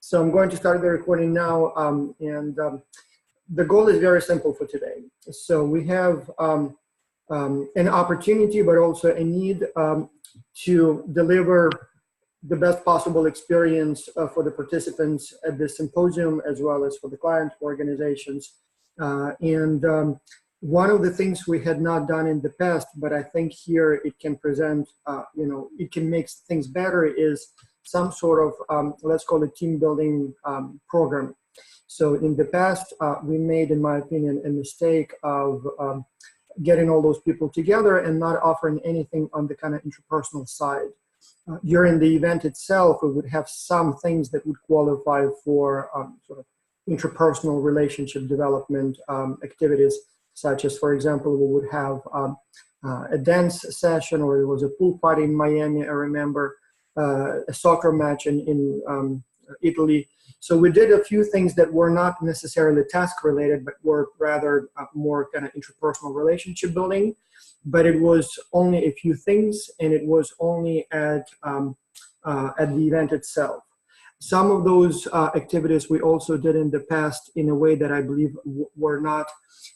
So I'm going to start the recording now, the goal is very simple for today. So we have an opportunity, but also a need to deliver the best possible experience for the participants at this symposium, as well as for the client organizations. One of the things we had not done in the past, but I think here it can present, it can make things better, is some sort of, let's call it team building program. So in the past, we made, in my opinion, a mistake of getting all those people together and not offering anything on the kind of interpersonal side. During the event itself, we would have some things that would qualify for sort of interpersonal relationship development activities, such as, for example, we would have a dance session, or there was a pool party in Miami, I remember, a soccer match in Italy. So we did a few things that were not necessarily task related, but were rather more kind of interpersonal relationship building. But it was only a few things, and it was only at the event itself. Some of those activities we also did in the past in a way that I believe were not,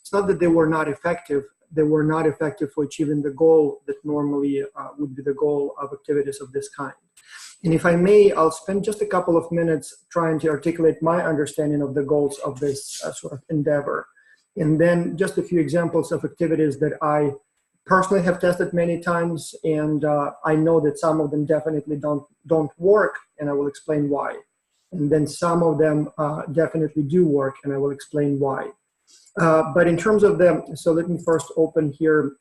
it's not that they were not effective, they were not effective for achieving the goal that normally would be the goal of activities of this kind. And if I may, I'll spend just a couple of minutes trying to articulate my understanding of the goals of this sort of endeavor. And then just a few examples of activities that I personally have tested many times, and I know that some of them definitely don't work, and I will explain why. And then some of them definitely do work, and I will explain why. But in terms of them, so let me first open here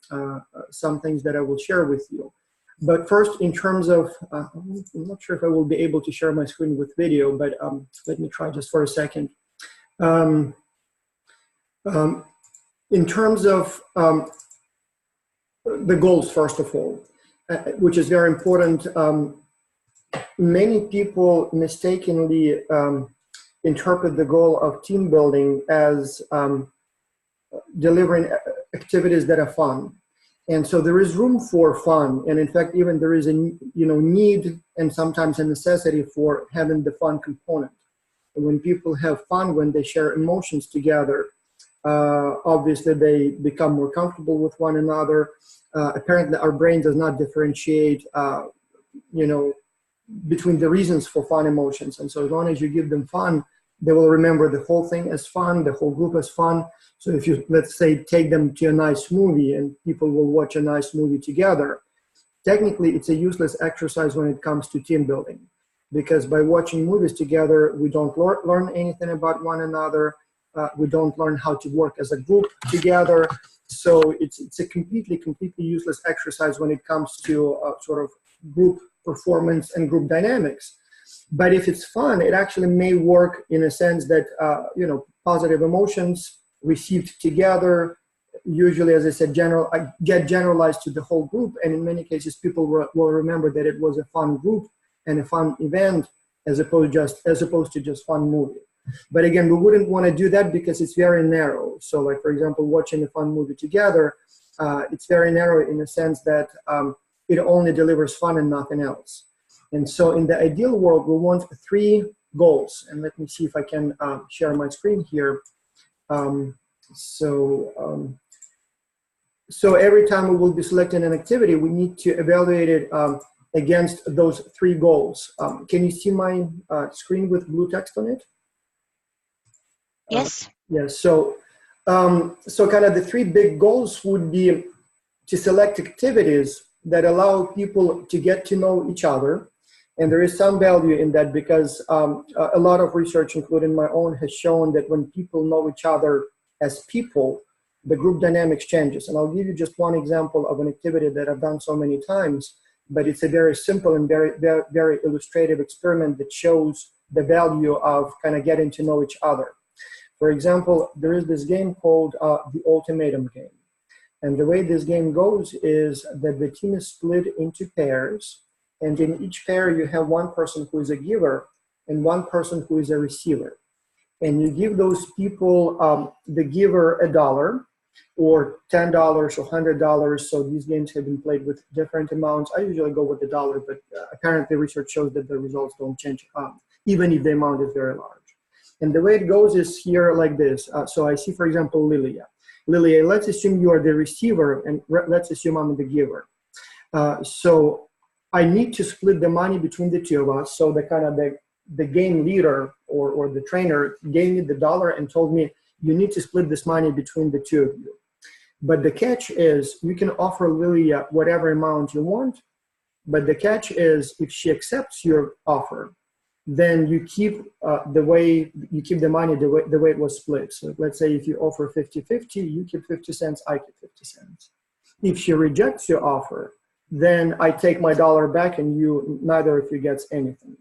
some things that I will share with you. But first, in terms of, I'm not sure if I will be able to share my screen with video, but let me try just for a second. In terms of the goals, first of all, which is very important, many people mistakenly interpret the goal of team building as delivering activities that are fun. And so there is room for fun, and in fact, even there is a need and sometimes a necessity for having the fun component. And when people have fun, when they share emotions together, obviously they become more comfortable with one another. Apparently, our brain does not differentiate, between the reasons for fun emotions. And so as long as you give them fun, they will remember the whole thing as fun, the whole group as fun. So if you, let's say, take them to a nice movie and people will watch a nice movie together, technically it's a useless exercise when it comes to team building, because by watching movies together, we don't learn anything about one another. We don't learn how to work as a group together. So it's a completely useless exercise when it comes to sort of group performance and group dynamics. But if it's fun, it actually may work in a sense that, positive emotions received together, usually, as I said, get generalized to the whole group. And in many cases, people will remember that it was a fun group and a fun event as opposed to just fun movie. But again, we wouldn't want to do that because it's very narrow. So like, for example, watching a fun movie together, it's very narrow in the sense that it only delivers fun and nothing else. And so in the ideal world, we want 3 goals. And let me see if I can share my screen here. So every time we will be selecting an activity, we need to evaluate it against those 3 goals. Can you see my screen with blue text on it? Yes. Yes. So kind of the 3 big goals would be to select activities that allow people to get to know each other. And there is some value in that because a lot of research, including my own, has shown that when people know each other as people, the group dynamics changes. And I'll give you just one example of an activity that I've done so many times, but it's a very simple and very, very, very illustrative experiment that shows the value of kind of getting to know each other. For example, there is this game called the Ultimatum game. And the way this game goes is that the team is split into pairs. And in each pair, you have one person who is a giver and one person who is a receiver. And you give those people, the giver, $1 or $10 or $100. So these games have been played with different amounts. I usually go with $1, but apparently research shows that the results don't change even if the amount is very large. And the way it goes is here like this. So I see, for example, Lilia. Lilia, let's assume you are the receiver, and let's assume I'm the giver. So I need to split the money between the two of us. So the kind of the game leader or the trainer gave me the dollar and told me, you need to split this money between the two of you. But the catch is you can offer Lilia whatever amount you want, but the catch is if she accepts your offer, then you keep the money the way it was split. So let's say if you offer 50-50, you keep 50 cents, I keep 50 cents. If she rejects your offer, then I take my dollar back and neither of you gets anything.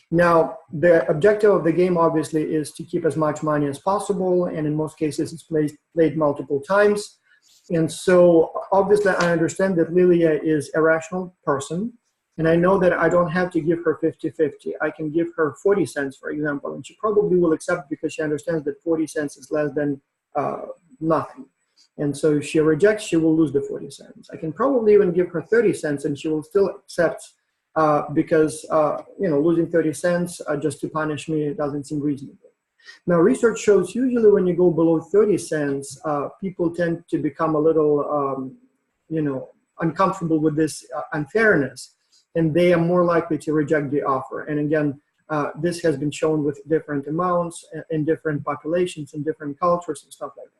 Now, the objective of the game obviously is to keep as much money as possible, and in most cases it's played multiple times. And so obviously I understand that Lilia is a rational person, and I know that I don't have to give her 50-50. I can give her 40 cents, for example, and she probably will accept because she understands that 40 cents is less than nothing. And so if she rejects, she will lose the 40 cents. I can probably even give her 30 cents and she will still accept because losing 30 cents just to punish me doesn't seem reasonable. Now, research shows usually when you go below 30 cents, people tend to become a little, uncomfortable with this unfairness, and they are more likely to reject the offer. And again, this has been shown with different amounts in different populations and different cultures and stuff like that.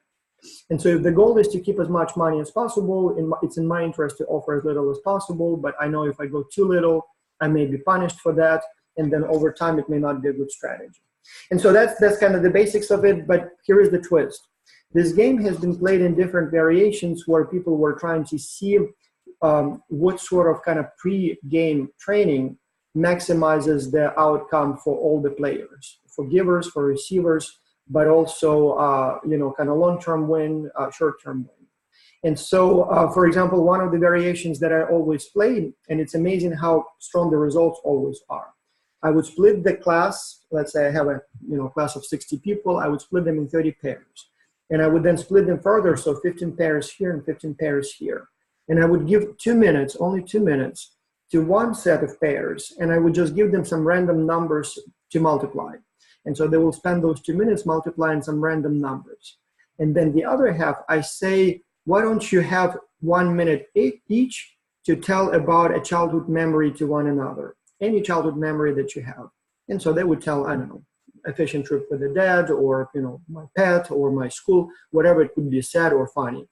And so if the goal is to keep as much money as possible, it's in my interest to offer as little as possible, but I know if I go too little, I may be punished for that, and then over time it may not be a good strategy. And so that's kind of the basics of it, but here is the twist. This game has been played in different variations where people were trying to see what sort of kind of pre-game training maximizes the outcome for all the players, for givers, for receivers, but also, kind of long-term win, short-term win. And so, for example, one of the variations that I always played, and it's amazing how strong the results always are. I would split the class. Let's say I have a class of 60 people. I would split them in 30 pairs. And I would then split them further, so 15 pairs here and 15 pairs here. And I would give 2 minutes, only 2 minutes, to one set of pairs, and I would just give them some random numbers to multiply. And so they will spend those 2 minutes multiplying some random numbers. And then the other half, I say, why don't you have 1 minute each to tell about a childhood memory to one another, any childhood memory that you have. And so they would tell, I don't know, a fishing trip with a dad, or my pet, or my school, whatever it could be, sad or funny.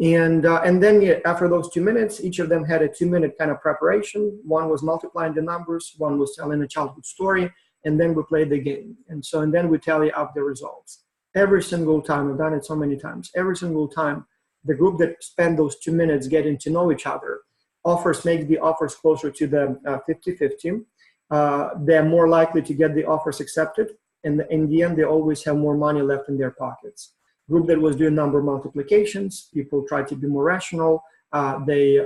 And then after those 2 minutes, each of them had a 2-minute kind of preparation. One was multiplying the numbers, one was telling a childhood story, and then we played the game. And then we tally up the results. Every single time, I've done it so many times, every single time, the group that spent those 2 minutes getting to know each other make the offers closer to the 50-50. They're more likely to get the offers accepted. And in the end, they always have more money left in their pockets. Group that was doing number multiplications, people try to be more rational. They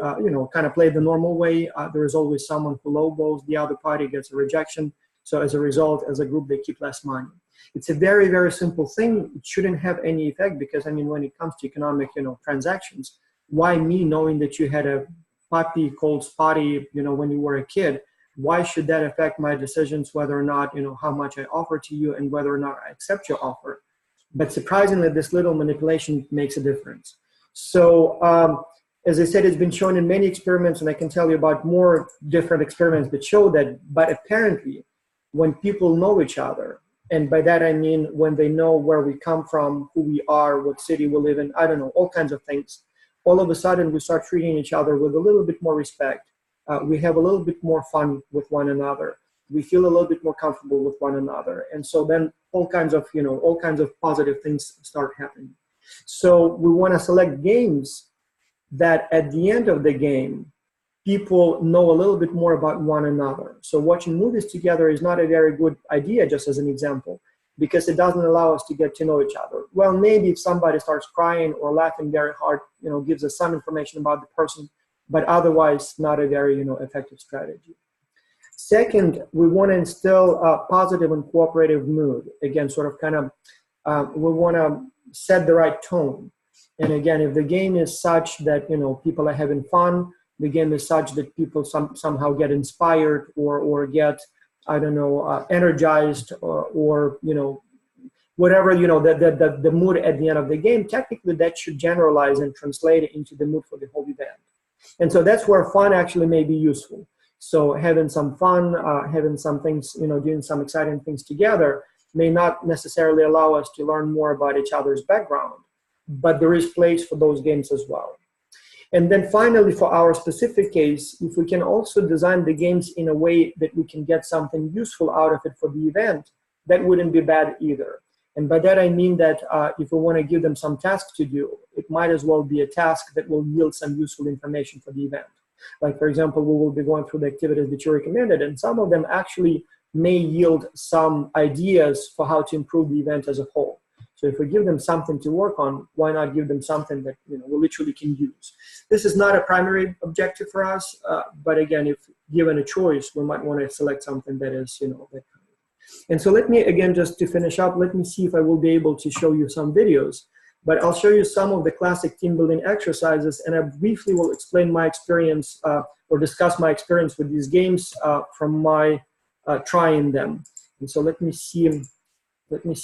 kind of play the normal way. There is always someone who lowballs, the other party gets a rejection. So as a result, as a group, they keep less money. It's a very, very simple thing. It shouldn't have any effect because, when it comes to economic, transactions, why me knowing that you had a puppy called Spotty, when you were a kid, why should that affect my decisions whether or not, how much I offer to you and whether or not I accept your offer? But surprisingly, this little manipulation makes a difference. So as I said, it's been shown in many experiments, and I can tell you about more different experiments that show that. But apparently, when people know each other, and by that I mean when they know where we come from, who we are, what city we live in, I don't know, all kinds of things, all of a sudden we start treating each other with a little bit more respect. We have a little bit more fun with one another. We feel a little bit more comfortable with one another. And so then all kinds of positive things start happening. So we want to select games that at the end of the game, people know a little bit more about one another. So watching movies together is not a very good idea, just as an example, because it doesn't allow us to get to know each other. Well, maybe if somebody starts crying or laughing very hard, gives us some information about the person, but otherwise not a very, effective strategy. Second, we want to instill a positive and cooperative mood. Again, sort of kind of, we want to set the right tone. And again, if the game is such that, people are having fun, the game is such that people somehow get inspired or get I don't know, energized or you know, whatever, you know, the mood at the end of the game, technically that should generalize and translate into the mood for the whole event. And so that's where fun actually may be useful. So having some fun, having some things, you know, doing some exciting things together may not necessarily allow us to learn more about each other's background, but there is place for those games as well. And then finally, for our specific case, if we can also design the games in a way that we can get something useful out of it for the event, that wouldn't be bad either. And by that I mean that if we want to give them some task to do, it might as well be a task that will yield some useful information for the event. Like, for example, we will be going through the activities that you recommended, and some of them actually may yield some ideas for how to improve the event as a whole. So if we give them something to work on, why not give them something that, you know, we literally can use? This is not a primary objective for us, but again, if given a choice, we might want to select something that is, you know, that. And so let me, again, just to finish up, let me see if I will be able to show you some videos. But I'll show you some of the classic team building exercises, and I briefly will explain my experience or discuss my experience with these games from my trying them. And so let me see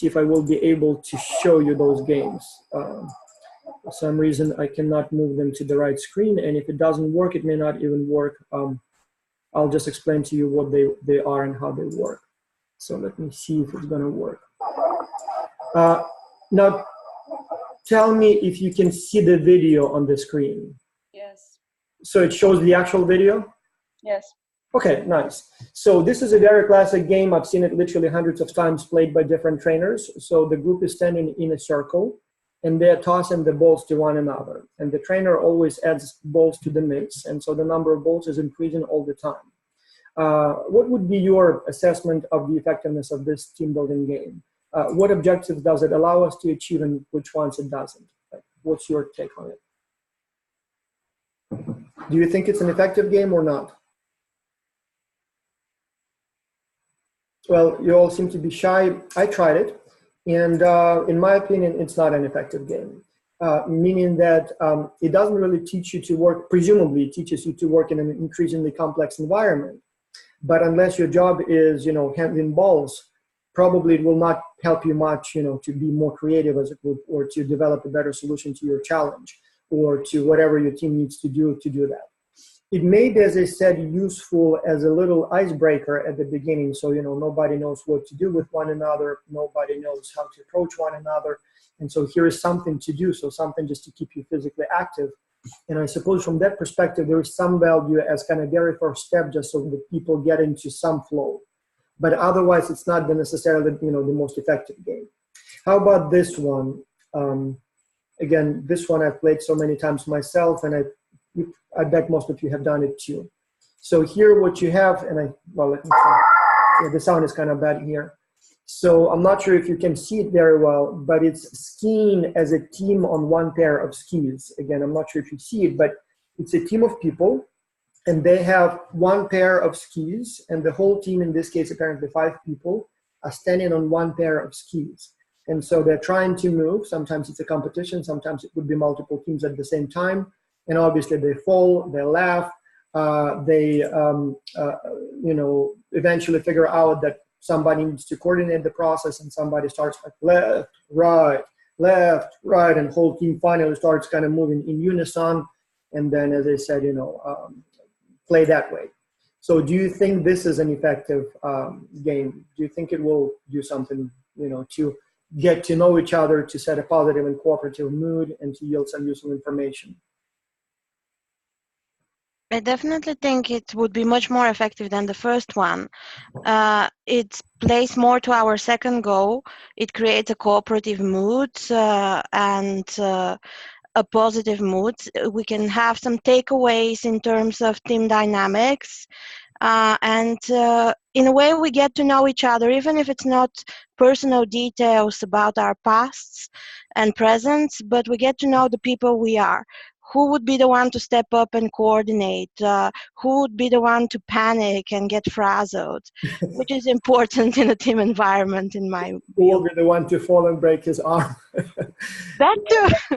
if I will be able to show you those games. For some reason, I cannot move them to the right screen, and if it doesn't work, it may not even work. I'll just explain to you what they are and how they work. So let me see if it's gonna work. Now, tell me if you can see the video on the screen. Yes. So it shows the actual video? Yes. Okay, nice. So this is a very classic game. I've seen it literally hundreds of times played by different trainers. So the group is standing in a circle, and they're tossing the balls to one another. And the trainer always adds balls to the mix, and so the number of balls is increasing all the time. What would be your assessment of the effectiveness of this team building game? What objectives does it allow us to achieve and which ones it doesn't? What's your take on it? Do you think it's an effective game or not? Well, you all seem to be shy. I tried it, and in my opinion, it's not an effective game. Meaning that it doesn't really teach you to work, presumably it teaches you to work in an increasingly complex environment. But unless your job is, you know, handling balls, probably it will not help you much, you know, to be more creative as a group or to develop a better solution to your challenge or to whatever your team needs to do that. It may be, as I said, useful as a little icebreaker at the beginning. So, you know, nobody knows what to do with one another. Nobody knows how to approach one another. And so here is something to do. So something just to keep you physically active. And I suppose from that perspective, there is some value as kind of very first step, just so that people get into some flow. But otherwise, it's not necessarily, you know, the most effective game. How about this one? Again, this one I've played so many times myself, and I bet most of you have done it too. So here what you have, and well, let me try. Yeah, the sound is kind of bad here. So I'm not sure if you can see it very well, but it's skiing as a team on one pair of skis. Again, I'm not sure if you see it, but it's a team of people, and they have one pair of skis, and the whole team, in this case, apparently 5 people, are standing on one pair of skis. And so they're trying to move. Sometimes it's a competition. Sometimes it would be multiple teams at the same time. And obviously they fall, they laugh, you know, eventually figure out that somebody needs to coordinate the process, and somebody starts like left, right, and whole team finally starts kind of moving in unison. And then, as I said, you know, play that way. So do you think this is an effective game? Do you think it will do something, you know, to get to know each other, to set a positive and cooperative mood, and to yield some useful information? I definitely think it would be much more effective than the first one. It plays more to our second goal. It creates a cooperative mood and a positive mood. We can have some takeaways in terms of team dynamics. And in a way, we get to know each other, even if it's not personal details about our pasts and presents, but we get to know the people we are, who would be the one to step up and coordinate, who would be the one to panic and get frazzled, which is important in a team environment in my Who will view. be the one to fall and break his arm? That too.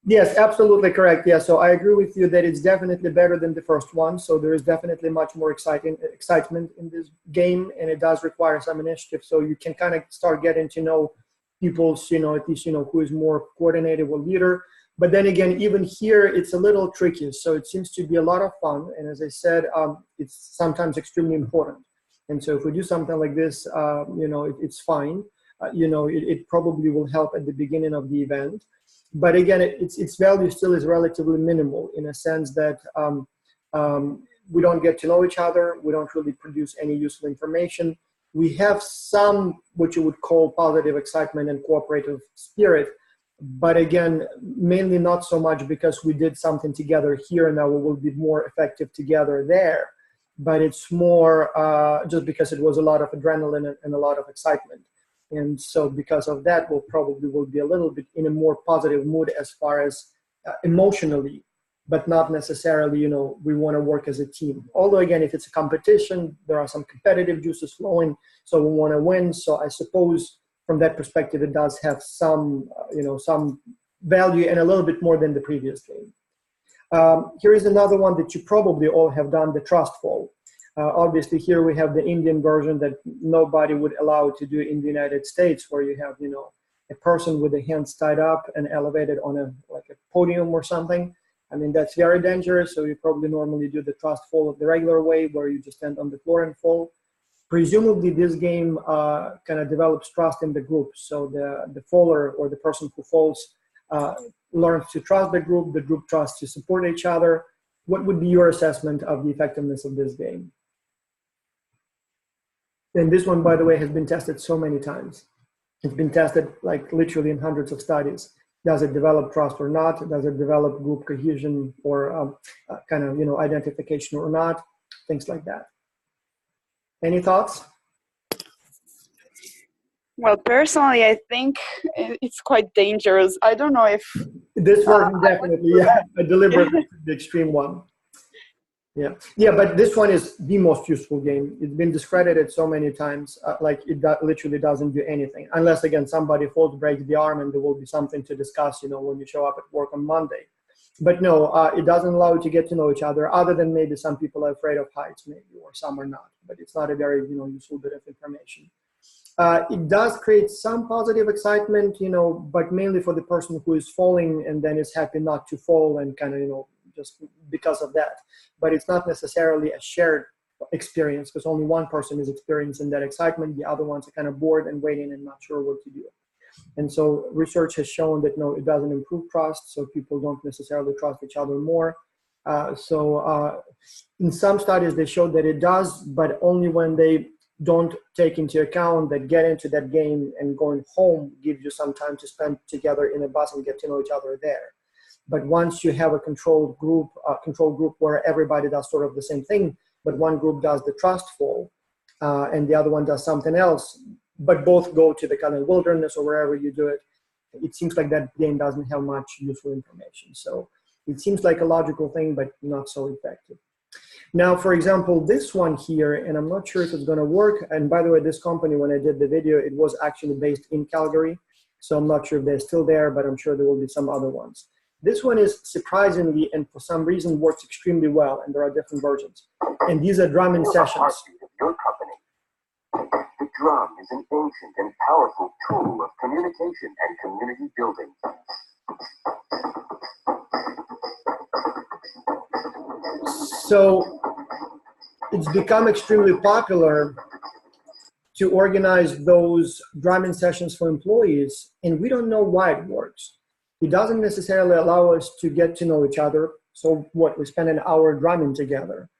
Yes, absolutely correct. Yeah, so I agree with you that it's definitely better than the first one. So there is definitely much more excitement in this game, and it does require some initiative. So you can kind of start getting to know people's, at least, who is more coordinated or leader. But then again, even here, it's a little tricky. So it seems to be a lot of fun. And as I said, it's sometimes extremely important. And so if we do something like this, it's fine. It probably will help at the beginning of the event. But again, its value still is relatively minimal in a sense that we don't get to know each other. We don't really produce any useful information. We have some, what you would call positive excitement and cooperative spirit. But again, mainly not so much because we did something together here and now we will be more effective together there. But it's more just because it was a lot of adrenaline and a lot of excitement. And so because of that, we'll probably will be a little bit in a more positive mood as far as emotionally, but not necessarily, we want to work as a team. Although again, if it's a competition, there are some competitive juices flowing, so we want to win. So I suppose from that perspective, it does have some, some value and a little bit more than the previous game. Here is another one that you probably all have done, the Trust Fall. Obviously, here we have the Indian version that nobody would allow to do in the United States, where you have, a person with the hands tied up and elevated on a podium or something. I mean, that's very dangerous. So you probably normally do the Trust Fall the regular way, where you just stand on the floor and fall. Presumably, this game kind of develops trust in the group. So the faller or the person who falls learns to trust the group trusts to support each other. What would be your assessment of the effectiveness of this game? And this one, by the way, has been tested so many times. It's been tested literally in hundreds of studies. Does it develop trust or not? Does it develop group cohesion or identification or not? Things like that. Any thoughts? Well, personally, I think it's quite dangerous. I don't know if... This version definitely, a deliberate, the extreme one. Yeah, but this one is the most useful game. It's been discredited so many times, literally doesn't do anything. Unless, again, somebody falls, breaks the arm, and there will be something to discuss, when you show up at work on Monday. But no, it doesn't allow you to get to know each other, other than maybe some people are afraid of heights, maybe, or some are not. But it's not a very, useful bit of information. It does create some positive excitement, but mainly for the person who is falling and then is happy not to fall and kind of, just because of that. But it's not necessarily a shared experience because only one person is experiencing that excitement. The other ones are kind of bored and waiting and not sure what to do. And so research has shown that, no, it doesn't improve trust. So people don't necessarily trust each other more. In some studies, they showed that it does, but only when they don't take into account that getting into that game and going home gives you some time to spend together in a bus and get to know each other there. But once you have a controlled group where everybody does sort of the same thing, but one group does the Trust Fall and the other one does something else, but both go to the kind of wilderness or wherever you do it, it seems like that game doesn't have much useful information. So it seems like a logical thing, but not so effective. Now, for example, this one here, and I'm not sure if it's going to work. And by the way, this company, when I did the video, it was actually based in Calgary. So I'm not sure if they're still there, but I'm sure there will be some other ones. This one is surprisingly, and for some reason, works extremely well, and there are different versions. And these are drumming sessions. Your company. The drum is an ancient and powerful tool of communication and community building. So it's become extremely popular to organize those drumming sessions for employees, and we don't know why it works. It doesn't necessarily allow us to get to know each other. So what, we spend an hour drumming together.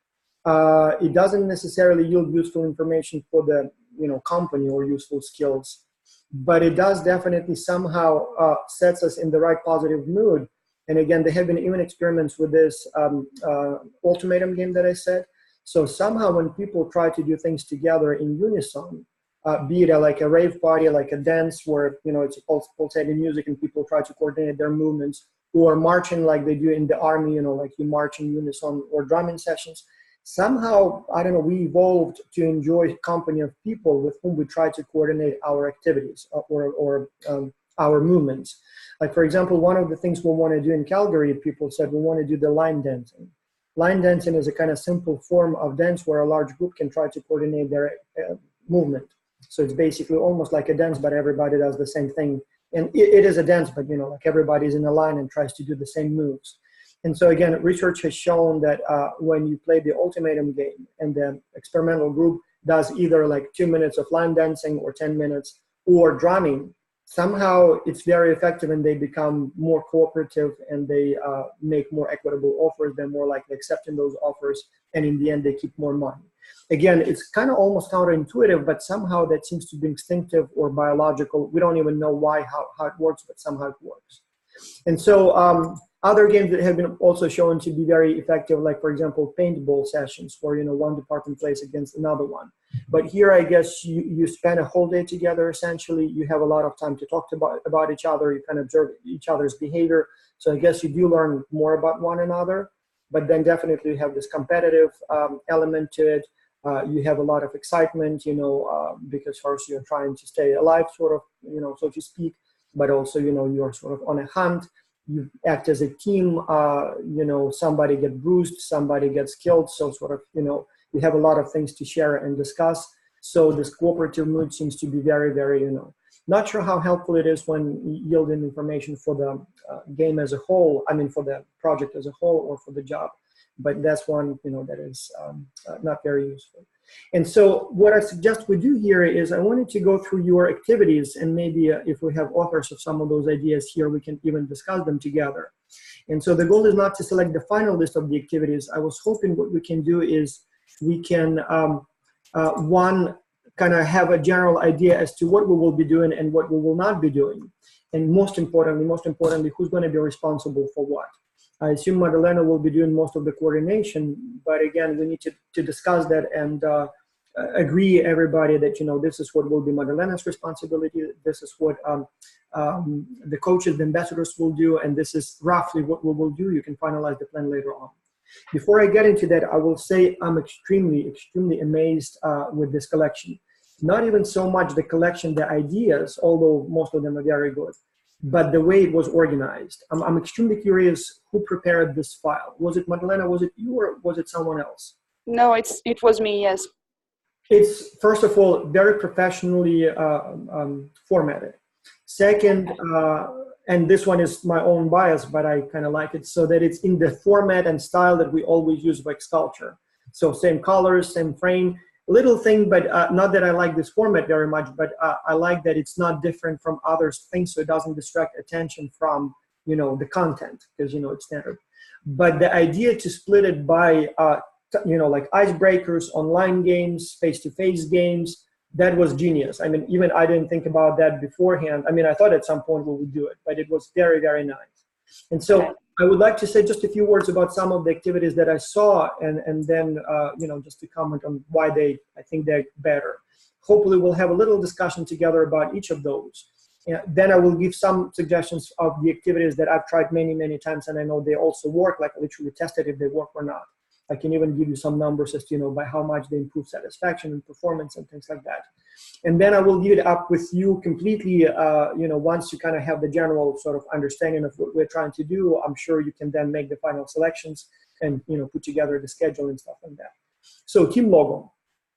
It doesn't necessarily yield useful information for the company or useful skills, but it does definitely somehow sets us in the right positive mood. And again, there have been even experiments with this ultimatum game that I said. So somehow when people try to do things together in unison, be it like a rave party, like a dance where, it's pulsating music and people try to coordinate their movements, or marching like they do in the army, you know, like you march in unison, or drumming sessions. Somehow, I don't know, we evolved to enjoy company of people with whom we try to coordinate our activities or our movements. Like, for example, one of the things we want to do in Calgary, people said we want to do the line dancing. Line dancing is a kind of simple form of dance where a large group can try to coordinate their movement. So it's basically almost like a dance, but everybody does the same thing. And it is a dance, but, you know, like everybody's in a line and tries to do the same moves. And so again, research has shown that when you play the ultimatum game and the experimental group does either like 2 minutes of line dancing or 10 minutes or drumming, somehow it's very effective and they become more cooperative and they make more equitable offers. They're more likely accepting those offers, and in the end they keep more money. Again, it's kind of almost counterintuitive, but somehow that seems to be instinctive or biological. We don't even know why, how it works, but somehow it works. And so other games that have been also shown to be very effective, like, for example, paintball sessions, where, you know, one department plays against another one. But here, I guess you spend a whole day together, essentially. You have a lot of time to talk about each other. You can observe each other's behavior. So I guess you do learn more about one another. But then definitely you have this competitive element to it. You have a lot of excitement, you know, because first you're trying to stay alive, sort of, you know, so to speak. But also, you know, you're sort of on a hunt. You act as a team, you know, somebody gets bruised, somebody gets killed. So sort of, you know, you have a lot of things to share and discuss. So this cooperative mood seems to be very, very, you know, not sure how helpful it is when yielding information for the game as a whole, I mean, for the project as a whole or for the job. But that's one, you know, that is not very useful. And so what I suggest we do here is I wanted to go through your activities, and maybe if we have authors of some of those ideas here, we can even discuss them together. And so the goal is not to select the final list of the activities. I was hoping what we can do is we can, one, kind of have a general idea as to what we will be doing and what we will not be doing. And most importantly, who's going to be responsible for what. I assume Madalena will be doing most of the coordination, but again, we need to discuss that and agree everybody that, you know, this is what will be Madalena's responsibility, this is what the coaches, the ambassadors will do, and this is roughly what we will do. You can finalize the plan later on. Before I get into that, I will say I'm extremely, extremely amazed with this collection. Not even so much the collection, the ideas, although most of them are very good, but the way it was organized. I'm extremely curious who prepared this file. Was it Madalena, was it you, or was it someone else? No, it was me, yes. It's, first of all, very professionally formatted. Second, and this one is my own bias, but I kind of like it, so that it's in the format and style that we always use like sculpture. So same colors, same frame. Little thing, but not that I like this format very much, but I like that it's not different from other things, so it doesn't distract attention from, you know, the content, because, you know, it's standard. But the idea to split it by, you know, like icebreakers, online games, face-to-face games, that was genius. I mean, even I didn't think about that beforehand. I mean, I thought at some point we would do it, but it was very, very nice. And so I would like to say just a few words about some of the activities that I saw, and then, you know, just to comment on why I think they're better. Hopefully we'll have a little discussion together about each of those. Then I will give some suggestions of the activities that I've tried many, many times, and I know they also work, like literally tested if they work or not. I can even give you some numbers as to, you know, by how much they improve satisfaction and performance and things like that. And then I will give it up with you completely, you know, once you kind of have the general sort of understanding of what we're trying to do. I'm sure you can then make the final selections and, you know, put together the schedule and stuff like that. So team logo,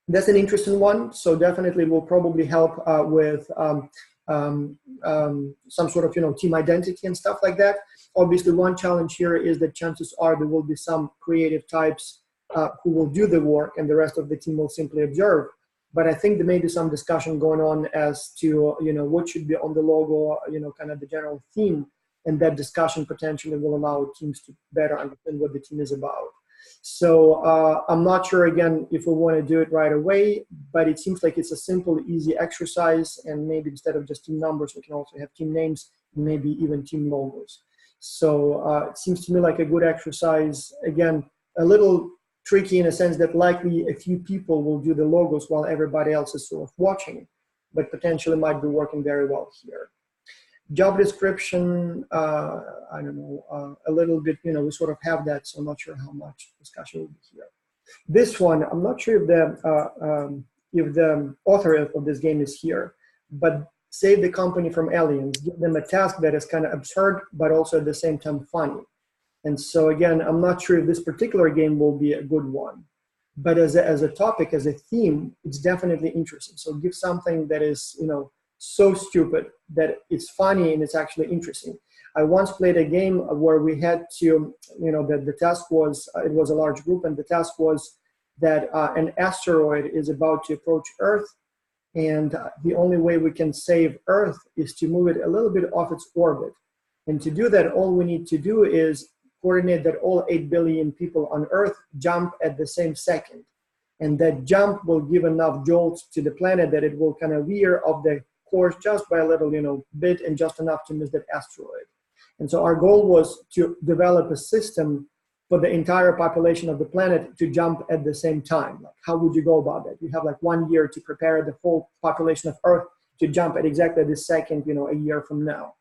that's an interesting one. So definitely will probably help with some sort of, you know, team identity and stuff like that. Obviously, one challenge here is that chances are there will be some creative types who will do the work and the rest of the team will simply observe. But I think there may be some discussion going on as to, you know, what should be on the logo, you know, kind of the general theme. And that discussion potentially will allow teams to better understand what the team is about. So I'm not sure, again, if we want to do it right away, but it seems like it's a simple, easy exercise. And maybe instead of just team numbers, we can also have team names, maybe even team logos. So it seems to me like a good exercise. Again, a little tricky in a sense that likely a few people will do the logos while everybody else is sort of watching, but potentially might be working very well here. Job description, I don't know, a little bit, we sort of have that, so I'm not sure how much discussion will be here. This one, I'm not sure if the author of this game is here, but save the company from aliens, give them a task that is kind of absurd, but also at the same time funny. And so again, I'm not sure if this particular game will be a good one, but as a topic, as a theme, it's definitely interesting. So give something that is, so stupid that it's funny and it's actually interesting. I once played a game where we had to, the task was, it was a large group, and the task was that an asteroid is about to approach Earth, and the only way we can save Earth is to move it a little bit off its orbit. And to do that, all we need to do is coordinate that all 8 billion people on Earth jump at the same second. And that jump will give enough jolts to the planet that it will kind of veer off the course just by a little, bit, and just enough to miss that asteroid. And so our goal was to develop a system for the entire population of the planet to jump at the same time. Like, how would you go about that? You have like 1 year to prepare the whole population of Earth to jump at exactly this second, a year from now.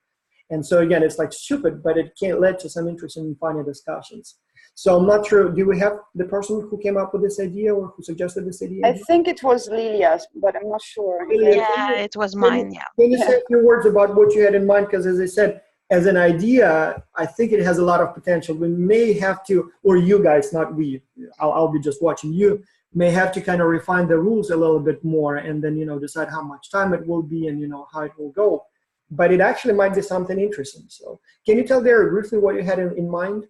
And so again, it's like stupid, but it can lead to some interesting and funny discussions. So I'm not sure, do we have the person who came up with this idea or who suggested this idea? I think it was Lilia's, but I'm not sure. Yeah, it was mine, yeah. Can you say a few words about what you had in mind? Because as I said, as an idea, I think it has a lot of potential. We may have to, or you guys, not we, I'll be just watching, you may have to kind of refine the rules a little bit more and then, decide how much time it will be and, how it will go. But it actually might be something interesting. So can you tell Derek briefly what you had in mind?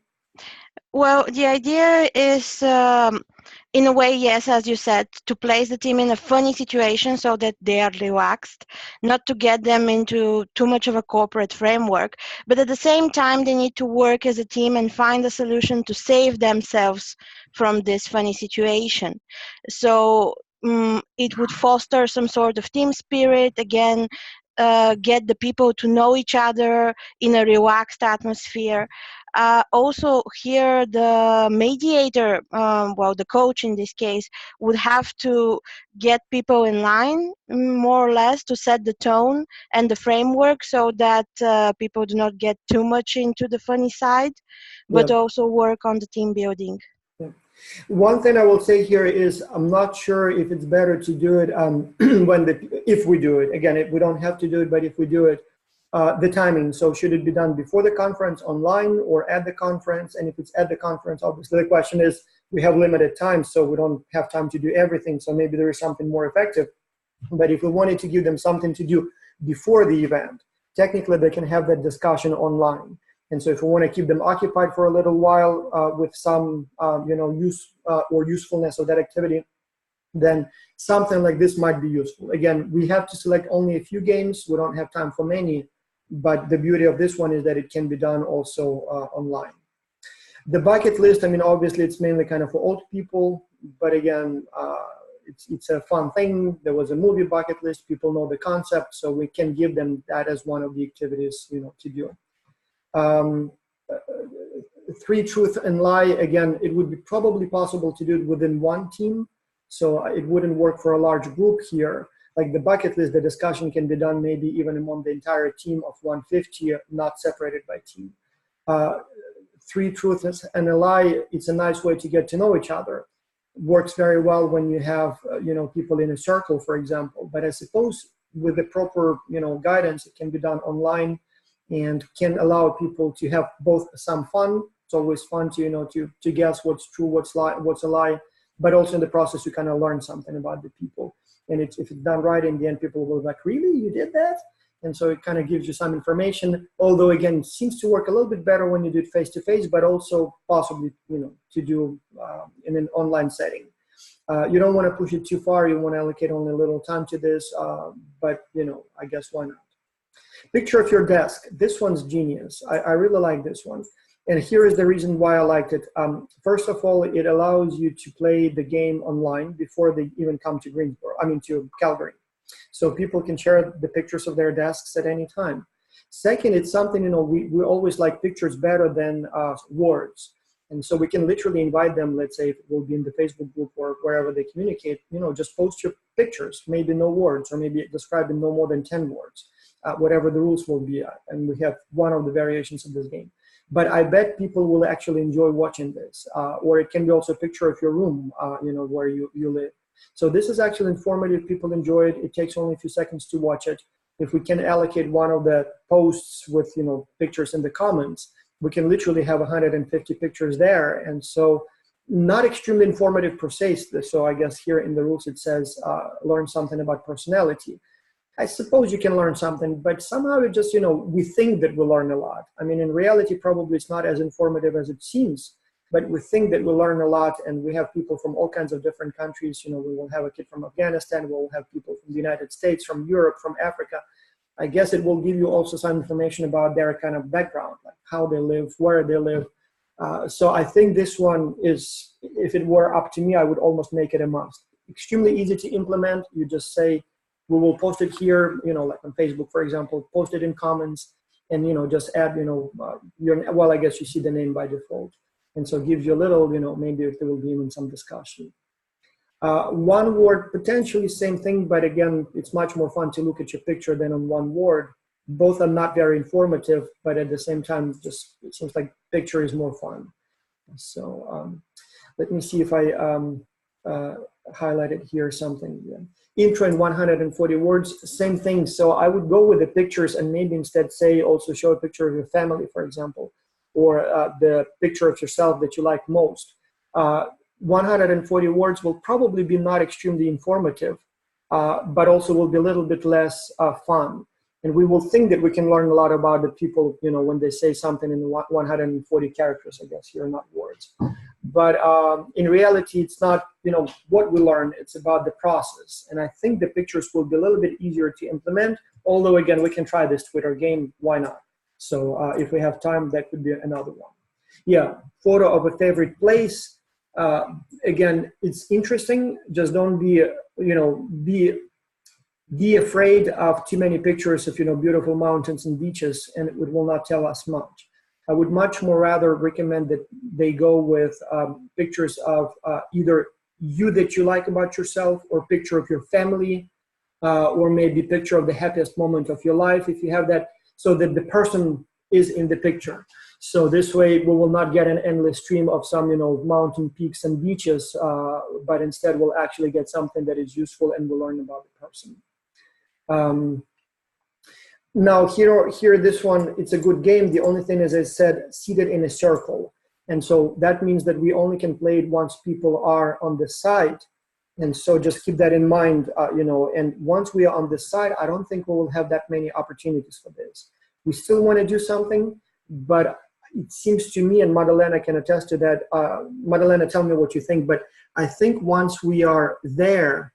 Well, the idea is, in a way, yes, as you said, to place the team in a funny situation so that they are relaxed, not to get them into too much of a corporate framework, but at the same time, they need to work as a team and find a solution to save themselves from this funny situation. So it would foster some sort of team spirit, again, get the people to know each other in a relaxed atmosphere. Also here the mediator, the coach in this case, would have to get people in line more or less to set the tone and the framework so that people do not get too much into the funny side, but also work on the team building. One thing I will say here is I'm not sure if it's better to do it if we do it. Again, we don't have to do it, but if we do it, the timing. So should it be done before the conference online or at the conference? And if it's at the conference, obviously the question is we have limited time, so we don't have time to do everything. So maybe there is something more effective. But if we wanted to give them something to do before the event, technically they can have that discussion online. And so if we want to keep them occupied for a little while with some, use or usefulness of that activity, then something like this might be useful. Again, we have to select only a few games. We don't have time for many, but the beauty of this one is that it can be done also online. The bucket list, obviously it's mainly kind of for old people, but again, it's a fun thing. There was a movie bucket list. People know the concept, so we can give them that as one of the activities, to do. 3 truth and lie, again, it would be probably possible to do it within one team, so it wouldn't work for a large group here. Like the bucket list, the discussion can be done maybe even among the entire team of 150, not separated by team. 3 truths and a lie, it's a nice way to get to know each other. Works very well when you have people in a circle, for example, but I suppose with the proper guidance, it can be done online and can allow people to have both some fun. It's always fun to to guess what's true, what's a lie, but also in the process you kind of learn something about the people. And if it's done right, in the end, people will be like, really, you did that? And so it kind of gives you some information, although again, it seems to work a little bit better when you do it face-to-face, but also possibly to do in an online setting. You don't want to push it too far. You want to allocate only a little time to this, but I guess why not? Picture of your desk. This one's genius. I really like this one. And here is the reason why I liked it. First of all, it allows you to play the game online before they even come to to Calgary. So people can share the pictures of their desks at any time. Second, it's something, we always like pictures better than words. And so we can literally invite them, let's say if it will be in the Facebook group or wherever they communicate, just post your pictures, maybe no words, or maybe describe in no more than 10 words. whatever the rules will be. And we have one of the variations of this game. But I bet people will actually enjoy watching this. Or it can be also a picture of your room, where you live. So this is actually informative. People enjoy it. It takes only a few seconds to watch it. If we can allocate one of the posts with, pictures in the comments, we can literally have 150 pictures there. And so not extremely informative per se. So I guess here in the rules it says, learn something about personality. I suppose you can learn something, but somehow it just, we think that we learn a lot. I mean, in reality, probably it's not as informative as it seems, but we think that we learn a lot, and we have people from all kinds of different countries. We will have a kid from Afghanistan, we'll have people from the United States, from Europe, from Africa. I guess it will give you also some information about their kind of background, like how they live, where they live. So I think this one is, if it were up to me, I would almost make it a must. Extremely easy to implement. You just say, we will post it here, like on Facebook, for example, post it in comments, and, just add, I guess you see the name by default. And so it gives you a little, maybe if there will be even some discussion. One word, potentially same thing, but again, it's much more fun to look at your picture than on one word. Both are not very informative, but at the same time, just it seems like picture is more fun. So let me see if I highlighted here something. Yeah. Intro in 140 words, same thing. So I would go with the pictures and maybe instead say, also show a picture of your family, for example, or the picture of yourself that you like most. 140 words will probably be not extremely informative, but also will be a little bit less fun. And we will think that we can learn a lot about the people, when they say something in 140 characters, I guess, here, not words. But in reality, it's not, what we learn, it's about the process. And I think the pictures will be a little bit easier to implement, although, again, we can try this Twitter game, why not? So if we have time, that could be another one. Yeah, photo of a favorite place. Again, it's interesting. Just don't be, be afraid of too many pictures of, beautiful mountains and beaches, and it will not tell us much. I would much more rather recommend that they go with pictures of either you that you like about yourself, or picture of your family, or maybe picture of the happiest moment of your life, if you have that, so that the person is in the picture. So this way we will not get an endless stream of some, mountain peaks and beaches, but instead we'll actually get something that is useful and we'll learn about the person. Now here, this one, it's a good game. The only thing is, I said, seated in a circle. And so that means that we only can play it once people are on the side. And so just keep that in mind, and once we are on the side, I don't think we will have that many opportunities for this. We still want to do something, but it seems to me, and Madalena can attest to that, Madalena, tell me what you think, but I think once we are there,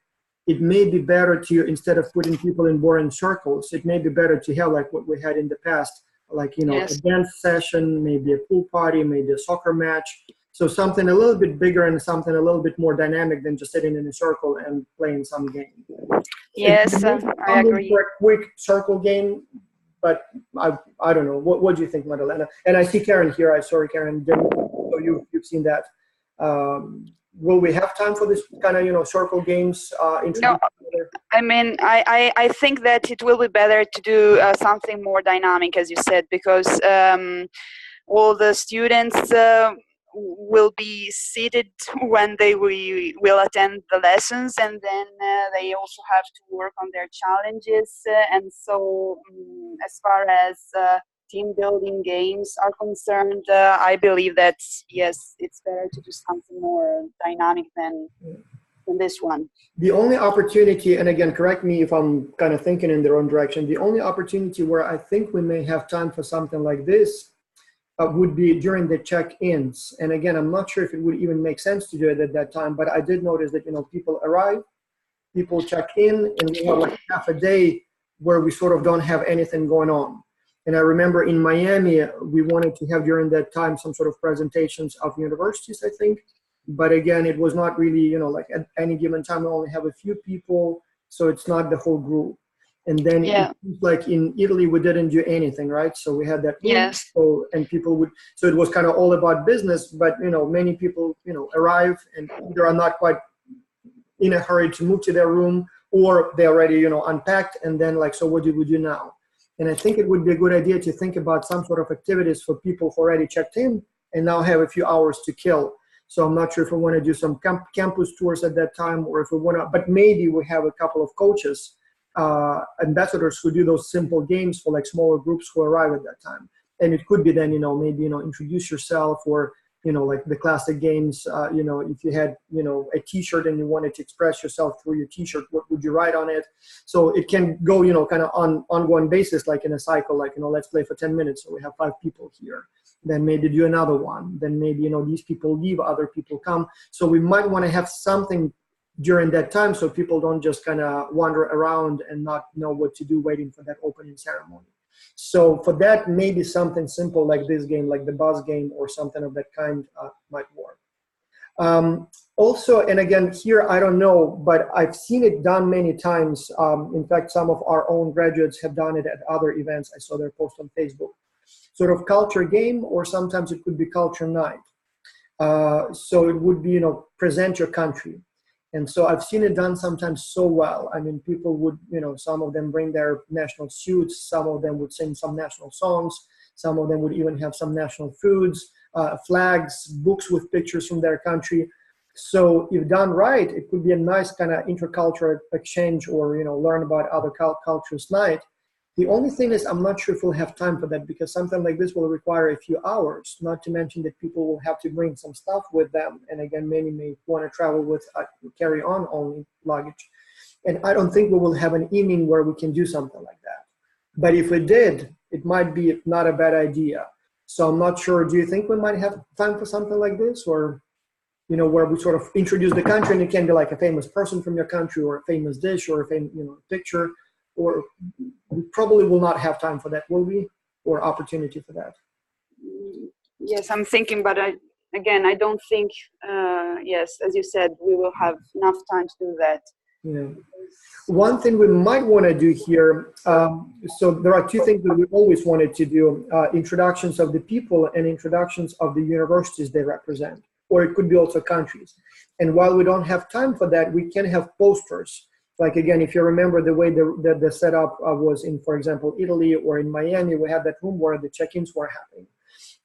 it may be better to, instead of putting people in boring circles, it may be better to have like what we had in the past, like, Yes. a dance session, maybe a pool party, maybe a soccer match. So something a little bit bigger and something a little bit more dynamic than just sitting in a circle and playing some game. Yes, I agree. For a quick circle game, but I don't know. What do you think, Madalena? And I see Karen here. I'm sorry, Karen. So you've seen that. Will we have time for this kind of, circle games? No, I mean, I think that it will be better to do something more dynamic, as you said, because all the students will be seated when they will attend the lessons, and then they also have to work on their challenges. And so as far as team building games are concerned, I believe that, yes, it's better to do something more dynamic than this one. The only opportunity, and again, correct me if I'm kind of thinking in the wrong direction, the only opportunity where I think we may have time for something like this would be during the check-ins. And again, I'm not sure if it would even make sense to do it at that time, but I did notice that, people arrive, people check in, and we have like half a day where we sort of don't have anything going on. And I remember in Miami, we wanted to have during that time some sort of presentations of universities, I think. But again, it was not really, like at any given time, we only have a few people, so it's not the whole group. And then it seems like in Italy, we didn't do anything, right? So we had that room, Yes. and people would, so it was kind of all about business, but, many people, arrive and either are not quite in a hurry to move to their room, or they already, unpacked, and then like, so what do we do now? And I think it would be a good idea to think about some sort of activities for people who already checked in and now have a few hours to kill. So I'm not sure if we want to do some campus tours at that time, or if we want to, but maybe we have a couple of coaches, ambassadors who do those simple games for like smaller groups who arrive at that time. And it could be then, maybe, introduce yourself, or, like the classic games, if you had, a t-shirt and you wanted to express yourself through your t-shirt, what would you write on it? So it can go, kind of on ongoing basis, like in a cycle, like, let's play for 10 minutes. So we have 5 people here. Then maybe do another one. Then maybe, these people leave, other people come. So we might want to have something during that time so people don't just kind of wander around and not know what to do waiting for that opening ceremony. So for that, maybe something simple like this game, like the buzz game or something of that kind might work. Also, and again, here, I don't know, but I've seen it done many times. In fact, some of our own graduates have done it at other events. I saw their post on Facebook. Sort of culture game, or sometimes it could be culture night. So it would be, present your country. And so I've seen it done sometimes so well. I mean, people would, some of them bring their national suits, some of them would sing some national songs, some of them would even have some national foods, flags, books with pictures from their country. So if done right, it could be a nice kind of intercultural exchange, or, learn about other cultures night. The only thing is, I'm not sure if we'll have time for that, because something like this will require a few hours, not to mention that people will have to bring some stuff with them. And again, many may want to travel with carry-on only luggage. And I don't think we will have an evening where we can do something like that. But if we did, it might be not a bad idea. So I'm not sure, do you think we might have time for something like this? Or, where we sort of introduce the country, and it can be like a famous person from your country, or a famous dish, or a famous, picture. Or we probably will not have time for that, will we? Or opportunity for that? Yes, I'm thinking, but I don't think, yes, as you said, we will have enough time to do that. Yeah. One thing we might want to do here, so there are 2 things that we always wanted to do, introductions of the people and introductions of the universities they represent, or it could be also countries. And while we don't have time for that, we can have posters. Like, again, if you remember the way the setup was in, for example, Italy or in Miami, we had that room where the check-ins were happening.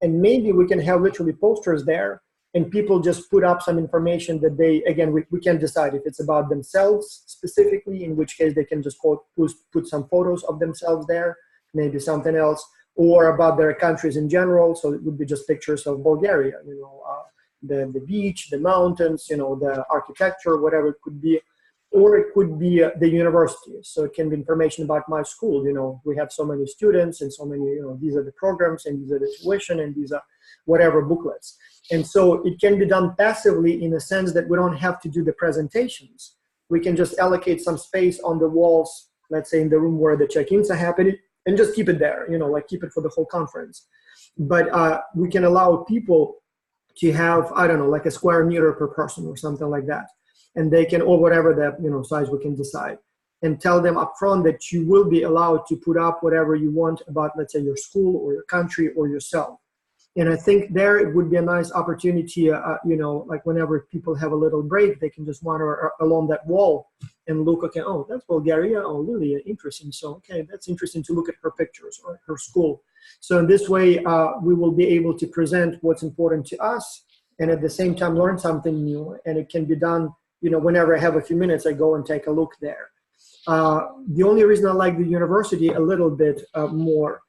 And maybe we can have literally posters there, and people just put up some information that they, again, we can decide if it's about themselves specifically, in which case they can just put some photos of themselves there, maybe something else, or about their countries in general. So it would be just pictures of Bulgaria, the beach, the mountains, the architecture, whatever it could be. Or it could be the university. So it can be information about my school. We have so many students and so many, these are the programs and these are the tuition and these are whatever booklets. And so it can be done passively, in the sense that we don't have to do the presentations. We can just allocate some space on the walls, let's say in the room where the check-ins are happening, and just keep it there, keep it for the whole conference. But we can allow people to have, I don't know, like a square meter per person or something like that. And they can, or whatever that, size we can decide, and tell them up front that you will be allowed to put up whatever you want about, let's say, your school or your country or yourself. And I think there it would be a nice opportunity, like whenever people have a little break, they can just wander along that wall and look, okay, oh, that's Bulgaria, oh, Lilia, interesting. So, okay, that's interesting to look at her pictures or her school. So in this way, we will be able to present what's important to us, and at the same time learn something new. And it can be done, whenever I have a few minutes, I go and take a look there. The only reason I like the university a little bit more,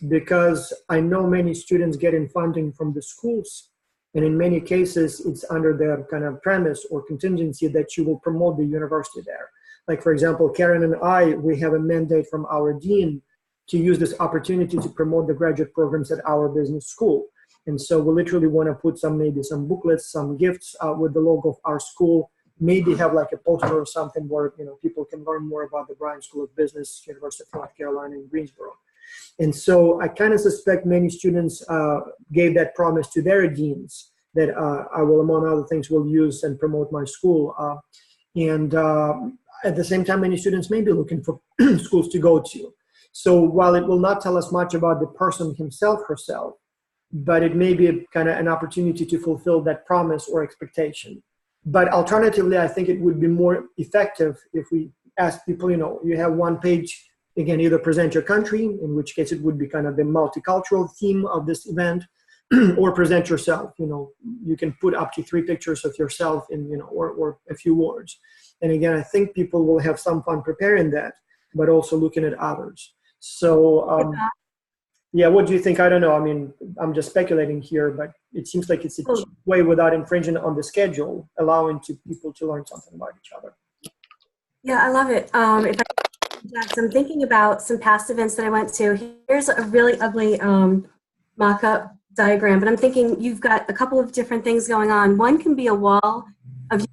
because I know many students getting funding from the schools, and in many cases, it's under the kind of premise or contingency that you will promote the university there. Like, for example, Karen and I, we have a mandate from our dean to use this opportunity to promote the graduate programs at our business school. And so we literally want to put maybe some booklets, some gifts with the logo of our school, maybe have like a poster or something where, people can learn more about the Bryan School of Business, University of North Carolina in Greensboro. And so I kind of suspect many students gave that promise to their deans, that I will, among other things, will use and promote my school. And at the same time, many students may be looking for schools to go to. So while it will not tell us much about the person himself, herself, but it may be kind of an opportunity to fulfill that promise or expectation. But alternatively, I think it would be more effective if we ask people, you have one page, again, either present your country, in which case it would be kind of the multicultural theme of this event, or present yourself. You can put up to 3 pictures of yourself in, or a few words. And again, I think people will have some fun preparing that, but also looking at others. So, yeah, what do you think? I don't know. I mean, I'm just speculating here, but it seems like it's a cheap way without infringing on the schedule, allowing people to learn something about each other. Yeah, I love it. If I'm thinking about some past events that I went to. Here's a really ugly mock-up diagram, but I'm thinking you've got a couple of different things going on. One can be a wall of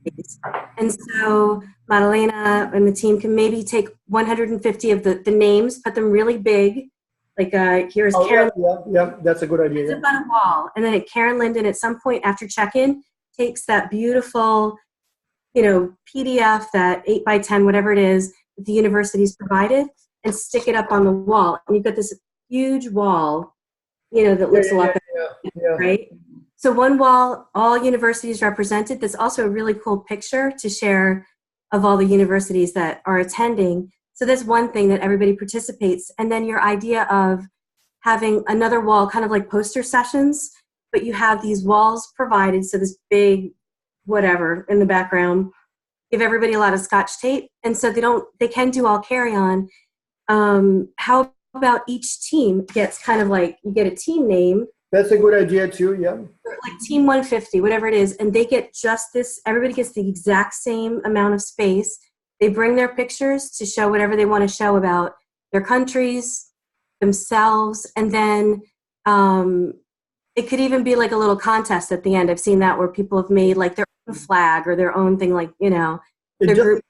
universities. And so Madalena and the team can maybe take 150 of the names, put them really big. Like here's Karen. Yeah, that's a good idea. It's up on a wall. And then Karen Linden at some point after check-in takes that beautiful, PDF, that 8x10, whatever it is, that the university's provided, and stick it up on the wall. And you've got this huge wall, that looks a lot better, right? So one wall, all universities represented. That's also a really cool picture to share of all the universities that are attending. So that's one thing that everybody participates. And then your idea of having another wall, kind of like poster sessions, but you have these walls provided. So this big whatever in the background, give everybody a lot of Scotch tape. And so they can do all carry-on. How about each team gets kind of like, you get a team name. That's a good idea too, yeah. Like Team 150, whatever it is, and they get just this, everybody gets the exact same amount of space. They bring their pictures to show whatever they want to show about their countries, themselves, and then it could even be like a little contest at the end. I've seen that where people have made like their own flag or their own thing, like, It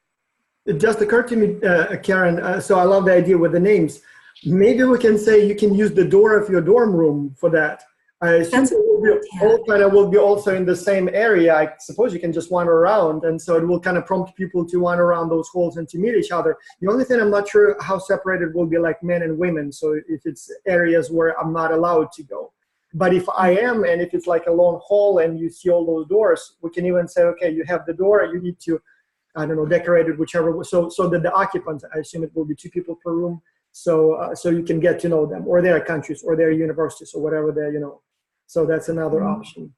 just occurred to me, Karen, so I love the idea with the names. Maybe we can say you can use the door of your dorm room for that. I assume it will be also in the same area. I suppose you can just wander around, and so it will kind of prompt people to wander around those halls and to meet each other. The only thing I'm not sure how separated will be like men and women, so if it's areas where I'm not allowed to go. But if I am, and if it's like a long hall and you see all those doors, we can even say, okay, you have the door, you need to, I don't know, decorate it whichever, so that the occupants, I assume it will be 2 people per room, so you can get to know them, or their countries, or their universities, or whatever they're, so that's another option.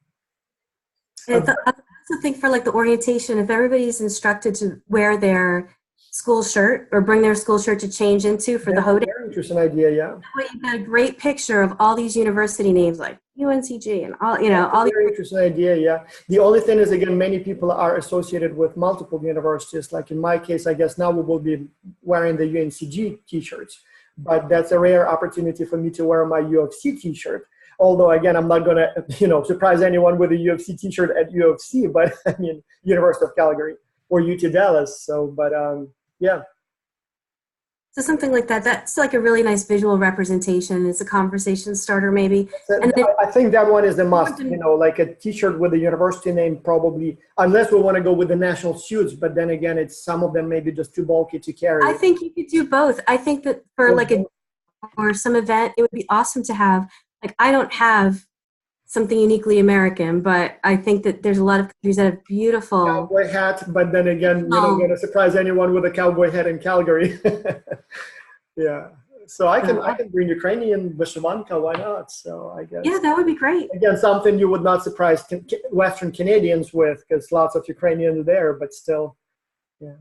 And I also think for like the orientation, if everybody's instructed to wear their school shirt or bring their school shirt to change into for the HODA. Very interesting idea, yeah. That way you've got a great picture of all these university names like UNCG and all, all these. Very interesting idea, yeah. The only thing is, again, many people are associated with multiple universities. Like in my case, I guess now we will be wearing the UNCG t-shirts, but that's a rare opportunity for me to wear my U of C t-shirt. Although, again, I'm not going to, surprise anyone with a U of C t-shirt at U of C, but I mean, University of Calgary or UT Dallas. So, but yeah. So something like that, that's like a really nice visual representation. It's a conversation starter maybe. And I think that one is the must, like a t-shirt with a university name probably, unless we want to go with the national suits, but then again, it's some of them may be just too bulky to carry. I think you could do both. I think that for like or some event, it would be awesome to have, like, I don't have something uniquely American, but I think that there's a lot of countries that have beautiful cowboy hat, but then again, you're not going to surprise anyone with a cowboy hat in Calgary. Yeah, so I can bring Ukrainian vyshyvanka, why not? So I guess that would be great. Again, something you would not surprise Western Canadians with, because lots of Ukrainians there, but still, yeah.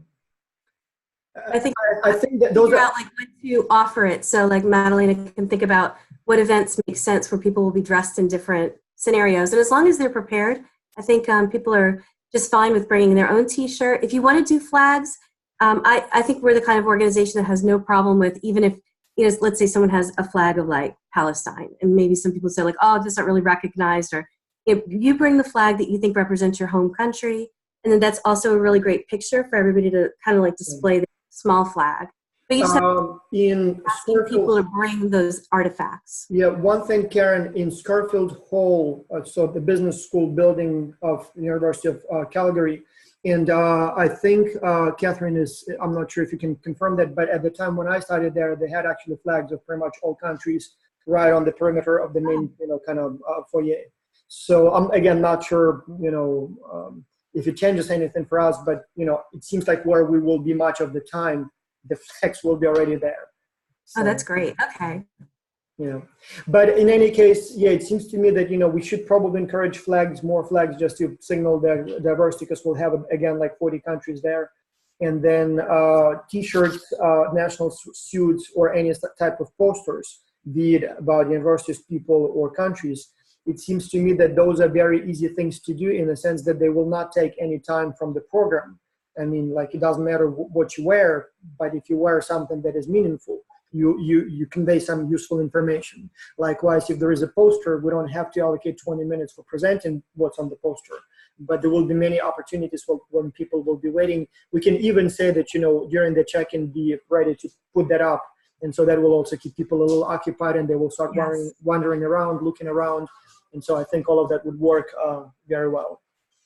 I think that those are like when to offer it. So like Madalena can think about what events make sense where people will be dressed in different scenarios. And as long as they're prepared, I think people are just fine with bringing their own t-shirt. If you want to do flags, I think we're the kind of organization that has no problem with, even if, let's say someone has a flag of like Palestine, and maybe some people say like, oh, this not really recognized, or if you bring the flag that you think represents your home country, and then that's also a really great picture for everybody to kind of like display the small flag. But you just have in people to bring those artifacts. Yeah, one thing, Karen, in Scarfield Hall, so the business school building of the University of Calgary, and I think Catherine is, I'm not sure if you can confirm that, but at the time when I started there, they had actually flags of pretty much all countries right on the perimeter of the main, kind of foyer. So I'm, again, not sure, if it changes anything for us, but, it seems like where we will be much of the time, the flags will be already there. So, Oh, that's great. Okay. yeah, but in any case, yeah, it seems to me that, you know, we should probably encourage more flags, just to signal the diversity, because we'll have, again, like 40 countries there. And then T-shirts, national suits, or any type of posters, be it about universities, people, or countries. It seems to me that those are very easy things to do, in the sense that they will not take any time from the program. I mean, like, it doesn't matter what you wear, but if you wear something that is meaningful, you convey some useful information. Likewise, if there is a poster, we don't have to allocate 20 minutes for presenting what's on the poster, but there will be many opportunities when people will be waiting. We can even say that, you know, during the check-in, be ready to put that up. And so that will also keep people a little occupied, and they will start wandering around, looking around. And so I think all of that would work very well.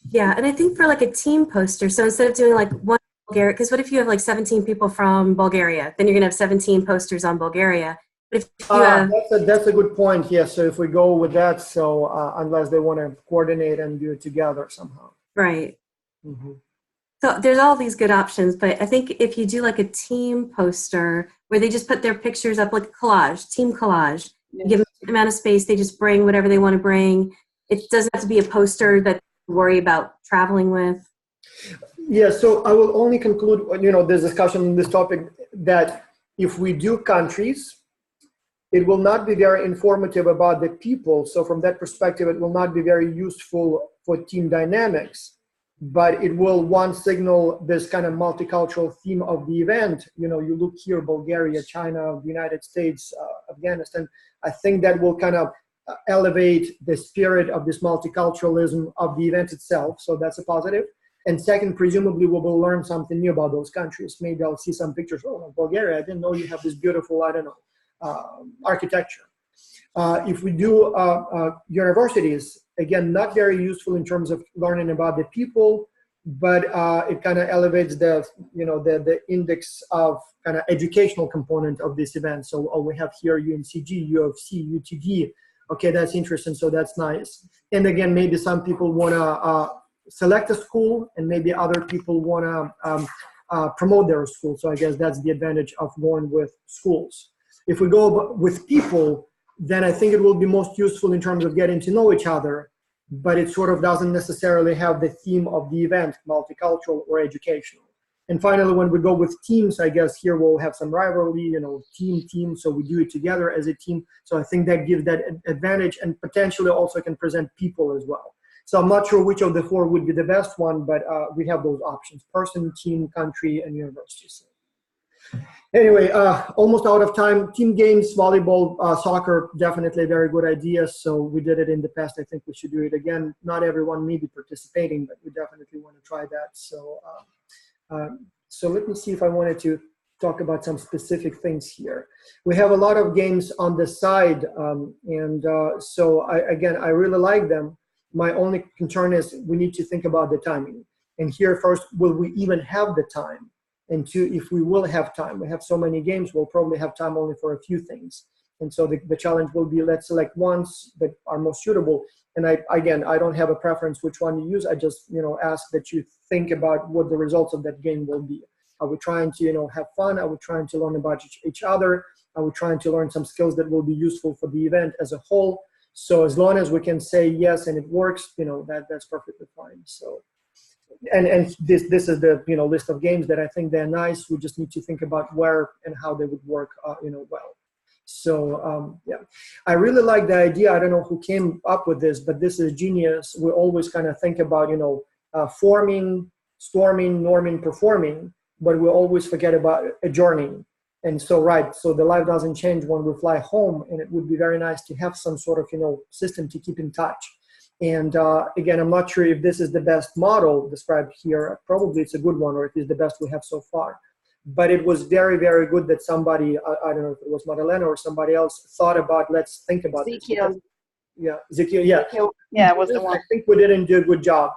Yeah, and I think for like a team poster, so instead of doing like one Bulgaria, because what if you have like 17 people from Bulgaria? Then you're going to have 17 posters on Bulgaria. But if you have, that's a good point. Yes. So if we go with that, so unless they want to coordinate and do it together somehow. right. Mm-hmm. So there's all these good options, but I think if you do like a team poster where they just put their pictures up, like a collage, team collage, you give them an amount of space, they just bring whatever they want to bring. It doesn't have to be a poster that you worry about traveling with. Yeah, so I will only conclude, you know, this discussion on this topic, that if we do countries, it will not be very informative about the people. So from that perspective, it will not be very useful for team dynamics, but it will, one, signal this kind of multicultural theme of the event. You know, you look here, Bulgaria, China, the United States, Afghanistan. I think that will kind of elevate the spirit of this multiculturalism of the event itself. So that's a positive. And second, presumably we will learn something new about those countries. Maybe I'll see some pictures. Oh, Bulgaria, I didn't know you have this beautiful, I don't know, architecture. If we do universities, again, not very useful in terms of learning about the people, but it kind of elevates the, you know, the index of kind of educational component of this event. So we have here UNCG, U of C, UTD. Okay, that's interesting. So that's nice. And again, maybe some people want to select a school, and maybe other people want to promote their school. So I guess that's the advantage of going with schools. If we go with people, then I think it will be most useful in terms of getting to know each other, but it sort of doesn't necessarily have the theme of the event, multicultural or educational. And finally, when we go with teams, I guess here we'll have some rivalry, you know, team, so we do it together as a team. So I think that gives that advantage, and potentially also can present people as well. So I'm not sure which of the four would be the best one, but we have those options: person, team, country, and universities. Anyway, almost out of time. Team games, volleyball, soccer, definitely a very good idea. So we did it in the past. I think we should do it again. Not everyone may be participating, but we definitely want to try that. So, so let me see if I wanted to talk about some specific things here. We have a lot of games on the side, so I really like them. My only concern is we need to think about the timing. And here, first, will we even have the time? And two, if we will have time, we have so many games, we'll probably have time only for a few things. And so the challenge will be, let's select ones that are most suitable. And I don't have a preference which one you use. I just, you know, ask that you think about what the results of that game will be. Are we trying to, you know, have fun? Are we trying to learn about each other? Are we trying to learn some skills that will be useful for the event as a whole? So as long as we can say yes and it works, you know, that's perfectly fine. So, and this is the, you know, list of games that I think they're nice. We just need to think about where and how they would work, you know, well. So yeah, I really like the idea. I don't know who came up with this, but this is genius. We always kind of think about, you know, forming, storming, norming, performing, but we always forget about adjourning. And so, right, so the life doesn't change when we fly home, and it would be very nice to have some sort of, you know, system to keep in touch. And again, I'm not sure if this is the best model described here. Probably it's a good one, or it is the best we have so far. But it was very, very good that somebody, I don't know if it was Madalena or somebody else, thought about, let's think about Ezekiel. this. Yeah, Ezekiel, yeah. Yeah, it was the one. I think we didn't do a good job.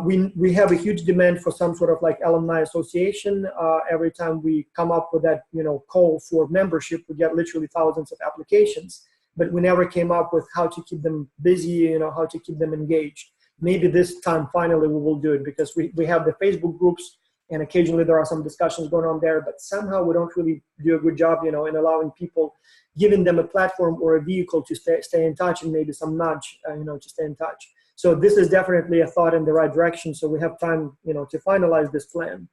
We have a huge demand for some sort of like alumni association. Every time we come up with that, you know, call for membership, we get literally thousands of applications, but we never came up with how to keep them busy, you know, how to keep them engaged. Maybe this time, finally, we will do it, because we have the Facebook groups, and occasionally there are some discussions going on there, but somehow we don't really do a good job, in allowing people, giving them a platform or a vehicle to stay in touch, and maybe some nudge, to stay in touch. So this is definitely a thought in the right direction. So we have time, to finalize this plan.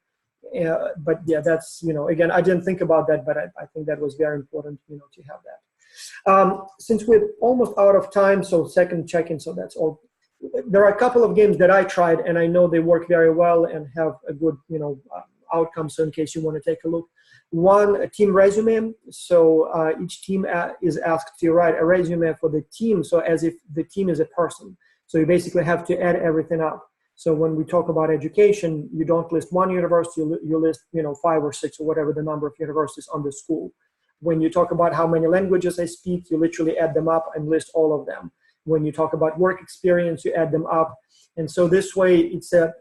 But yeah, that's, again, I didn't think about that, but I think that was very important, to have that. Since we're almost out of time, so second check-in, so that's all. There are a couple of games that I tried, and I know they work very well and have a good, outcome. So in case you want to take a look, one, a team resume. So each team is asked to write a resume for the team, so as if the team is a person. So you basically have to add everything up. So when we talk about education, you don't list one university, you list, 5 or 6 or whatever the number of universities on the school. When you talk about how many languages they speak, you literally add them up and list all of them. When you talk about work experience, you add them up. And so this way, it's if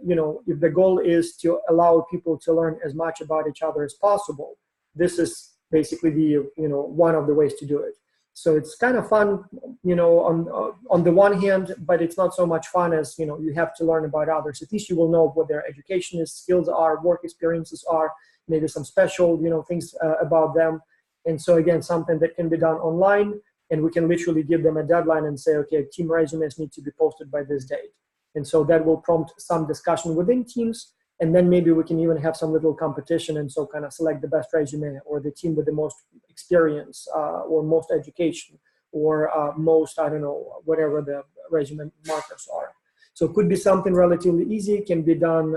the goal is to allow people to learn as much about each other as possible, this is basically one of the ways to do it. So it's kind of fun, on the one hand, but it's not so much fun as, you have to learn about others. At least you will know what their education is, skills are, work experiences are, maybe some special, things about them. And so again, something that can be done online, and we can literally give them a deadline and say, okay, team resumes need to be posted by this date. And so that will prompt some discussion within teams. And then maybe we can even have some little competition, and so kind of select the best resume, or the team with the most experience, or most education, or most, I don't know, whatever the resume markers are. So it could be something relatively easy, can be done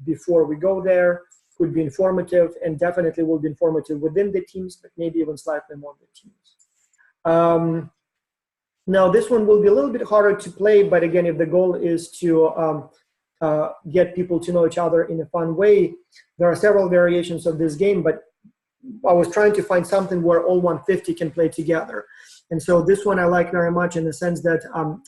before we go there, could be informative, and definitely will be informative within the teams, but maybe even slightly more the teams. Now this one will be a little bit harder to play, but again, if the goal is to get people to know each other in a fun way, there are several variations of this game, but I was trying to find something where all 150 can play together. And so this one I like very much, in the sense that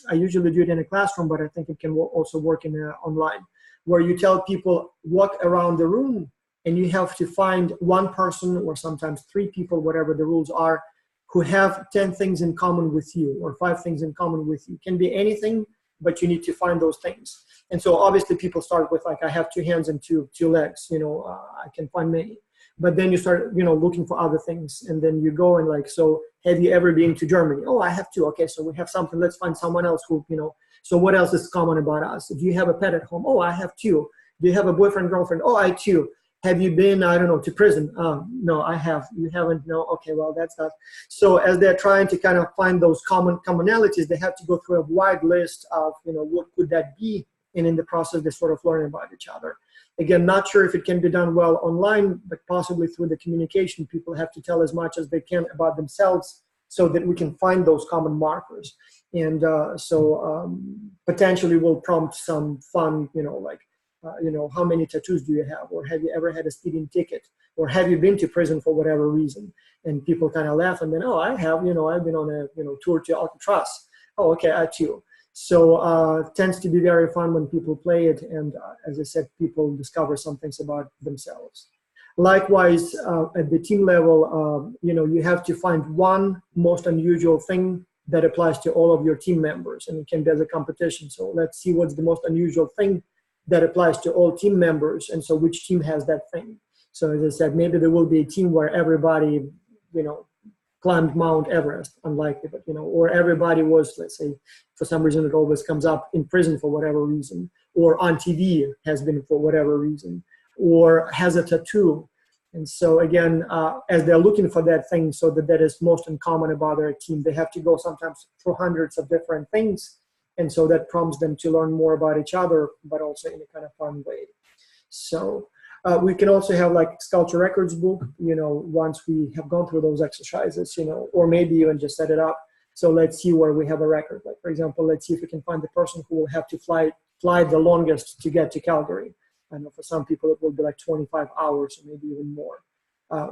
I usually do it in a classroom, but I think it can also work in online, where you tell people walk around the room, and you have to find one person, or sometimes 3 people, whatever the rules are, who have 10 things in common with you, or 5 things in common with you. It can be anything, but you need to find those things. And so obviously people start with, like, I have 2 hands and 2 legs, I can find many. But then you start, looking for other things. And then you go and like, so have you ever been to Germany? Oh, I have 2. Okay, so we have something. Let's find someone else who, so what else is common about us? Do you have a pet at home? Oh, I have 2. Do you have a boyfriend, girlfriend? Oh, I 2. Have you been, I don't know, to prison? No, I have. You haven't? No. Okay, well, that's not. So as they're trying to kind of find those commonalities, they have to go through a wide list of, what could that be? And in the process, they sort of learn about each other. Again, not sure if it can be done well online, but possibly through the communication, people have to tell as much as they can about themselves, so that we can find those common markers. And potentially will prompt some fun, how many tattoos do you have? Or have you ever had a speeding ticket? Or have you been to prison for whatever reason? And people kind of laugh, and then, oh, I have, I've been on a, tour to Alcatraz. Oh, okay, I too. So tends to be very fun when people play it. And as I said, people discover some things about themselves. Likewise, at the team level, you have to find one most unusual thing that applies to all of your team members, and it can be as a competition. So let's see what's the most unusual thing that applies to all team members, and so which team has that thing. So as I said, maybe there will be a team where everybody, climbed Mount Everest, unlikely, but, or everybody was, let's say, for some reason it always comes up, in prison for whatever reason, or on TV has been for whatever reason, or has a tattoo. And so again, as they're looking for that thing, so that is most in common about their team, they have to go sometimes through hundreds of different things. And so that prompts them to learn more about each other, but also in a kind of fun way. So we can also have like Sculpture Records book, once we have gone through those exercises, or maybe even just set it up. So let's see where we have a record. Like, for example, let's see if we can find the person who will have to fly the longest to get to Calgary. I know for some people it will be like 25 hours or maybe even more.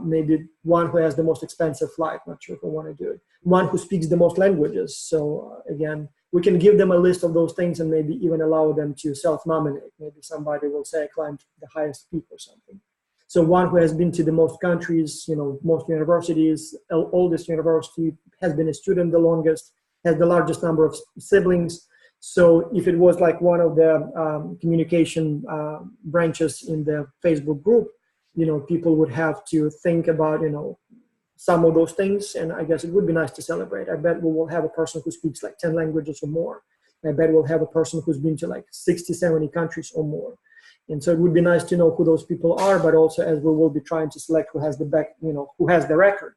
Maybe one who has the most expensive flight, not sure if we want to do it. One who speaks the most languages. So again, we can give them a list of those things and maybe even allow them to self-nominate. Maybe somebody will say I climbed the highest peak or something. So one who has been to the most countries, most universities, oldest university, has been a student the longest, has the largest number of siblings. So if it was like one of the communication branches in the Facebook group, people would have to think about, some of those things. And I guess it would be nice to celebrate. I bet we will have a person who speaks like 10 languages or more. I bet we'll have a person who's been to like 60, 70 countries or more. And so it would be nice to know who those people are, but also as we will be trying to select who has who has the record,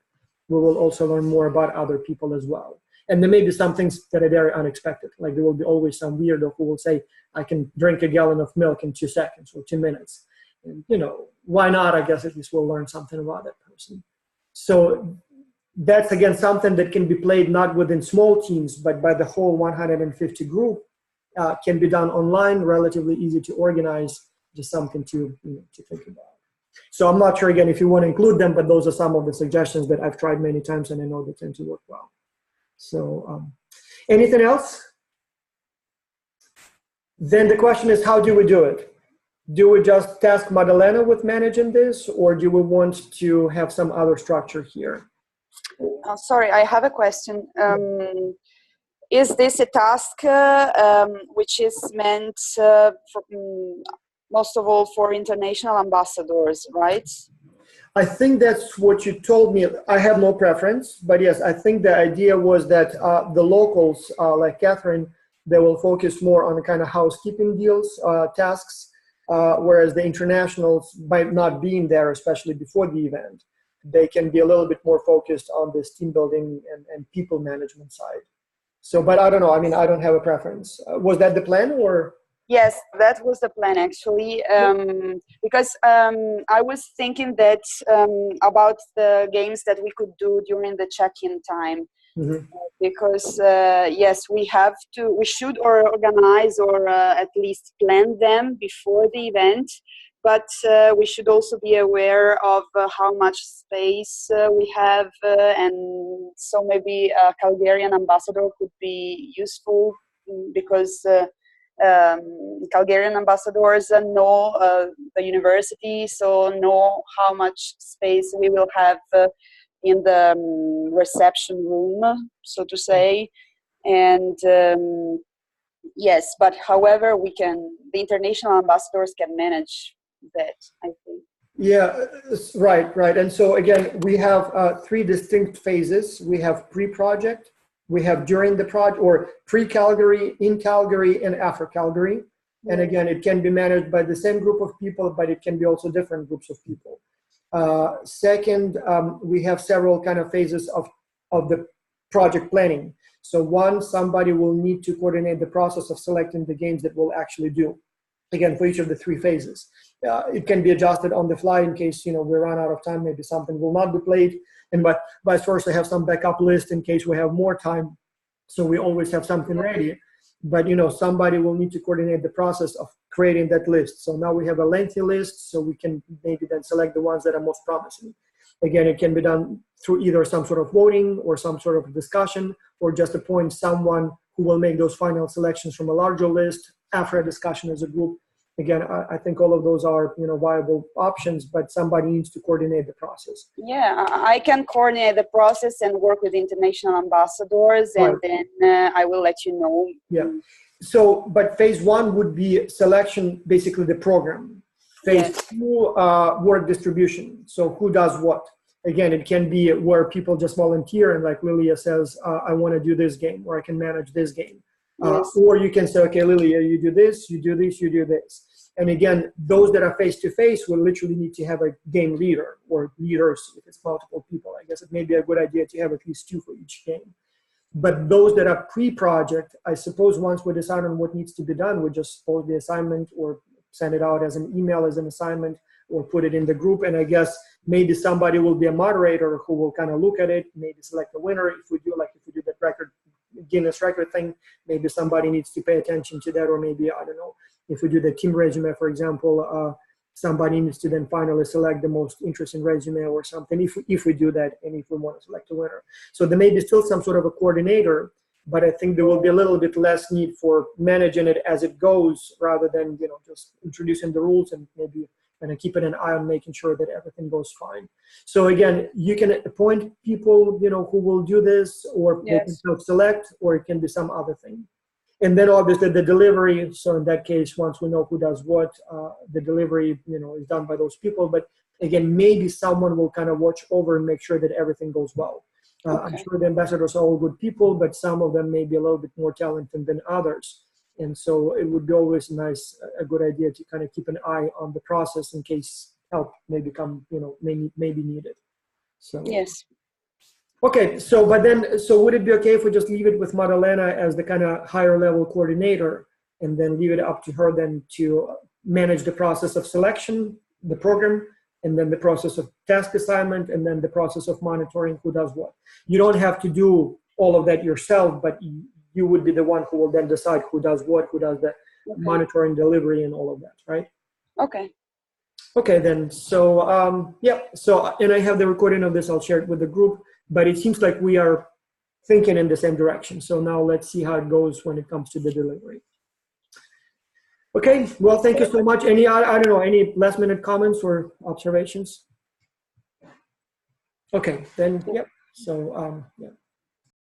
we will also learn more about other people as well. And there may be some things that are very unexpected. Like there will be always some weirdo who will say, I can drink a gallon of milk in 2 seconds or 2 minutes. And, why not? I guess at least we'll learn something about that person. So that's, again, something that can be played not within small teams, but by the whole 150 group, can be done online, relatively easy to organize, just something to think about. So I'm not sure, again, if you want to include them, but those are some of the suggestions that I've tried many times and I know they tend to work well. So anything else? Then the question is, how do we do it? Do we just task Madalena with managing this, or do we want to have some other structure here? Sorry, I have a question. Is this a task which is meant most of all for international ambassadors, right? I think that's what you told me. I have no preference, but yes, I think the idea was that the locals, like Catherine, they will focus more on the kind of housekeeping deals, tasks, whereas the internationals, by not being there, especially before the event, they can be a little bit more focused on this team building and people management side. So, but I don't know. I mean, I don't have a preference. Was that the plan, or? Yes, that was the plan actually, because I was thinking that about the games that we could do during the check-in time, because yes, we should organize or at least plan them before the event, but we should also be aware of how much space we have, and so maybe a Calgarian ambassador could be useful because Calgarian ambassadors know the university, so know how much space we will have in the reception room, so to say. And yes, but however, the international ambassadors can manage that, I think. Yeah, right. And so again, we have 3 distinct phases. We have pre-project, we have during the project, or pre-Calgary, in Calgary, and after Calgary. And again, it can be managed by the same group of people, but it can be also different groups of people. Second, we have several kind of phases of the project planning. So one, somebody will need to coordinate the process of selecting the games that we'll actually do. Again, for each of the 3 phases. It can be adjusted on the fly in case, we run out of time, maybe something will not be played, and but vice versa, have some backup list in case we have more time. So we always have something ready. But, somebody will need to coordinate the process of creating that list. So now we have a lengthy list, so we can maybe then select the ones that are most promising. Again, it can be done through either some sort of voting or some sort of discussion, or just appoint someone who will make those final selections from a larger list after a discussion as a group. Again, I think all of those are, viable options, but somebody needs to coordinate the process. Yeah, I can coordinate the process and work with international ambassadors, and then I will let you know. Yeah. So, but phase 1 would be selection, basically the program. Phase 2, work distribution. So who does what? Again, it can be where people just volunteer and like Lilia says, I want to do this game, or I can manage this game. Or you can say, okay, Lilia, you do this, you do this, you do this. And again, those that are face-to-face will literally need to have a game leader or leaders if it's multiple people. I guess it may be a good idea to have at least 2 for each game. But those that are pre-project, I suppose once we decide on what needs to be done, we just post the assignment or send it out as an email as an assignment or put it in the group. And I guess maybe somebody will be a moderator who will kind of look at it, maybe select a winner. If we do that record, Guinness record thing, maybe somebody needs to pay attention to that, or maybe, I don't know, if we do the team resume, for example, somebody needs to then finally select the most interesting resume or something, if we do that, and if we want to select a winner. So there may be still some sort of a coordinator, but I think there will be a little bit less need for managing it as it goes, rather than, just introducing the rules and maybe kind of keeping an eye on making sure that everything goes fine. So again, you can appoint people, who will do this, or they can self-select, or it can be some other thing. And then obviously the delivery. So in that case, once we know who does what, the delivery, is done by those people. But again, maybe someone will kind of watch over and make sure that everything goes well. I'm sure the ambassadors are all good people, but some of them may be a little bit more talented than others. And so it would be always a good idea to kind of keep an eye on the process in case help may become, may be needed. So Yes. Okay, so would it be okay if we just leave it with Madalena as the kind of higher level coordinator, and then leave it up to her then to manage the process of selection, the program, and then the process of task assignment, and then the process of monitoring who does what? You don't have to do all of that yourself, but you would be the one who will then decide who does what, who does the monitoring, delivery, and all of that, right? Okay. Okay, then. So, and I have the recording of this. I'll share it with the group. But it seems like we are thinking in the same direction. So now let's see how it goes when it comes to the delivery. Okay, well, thank you so much. Any last minute comments or observations? Okay, then, yep. So,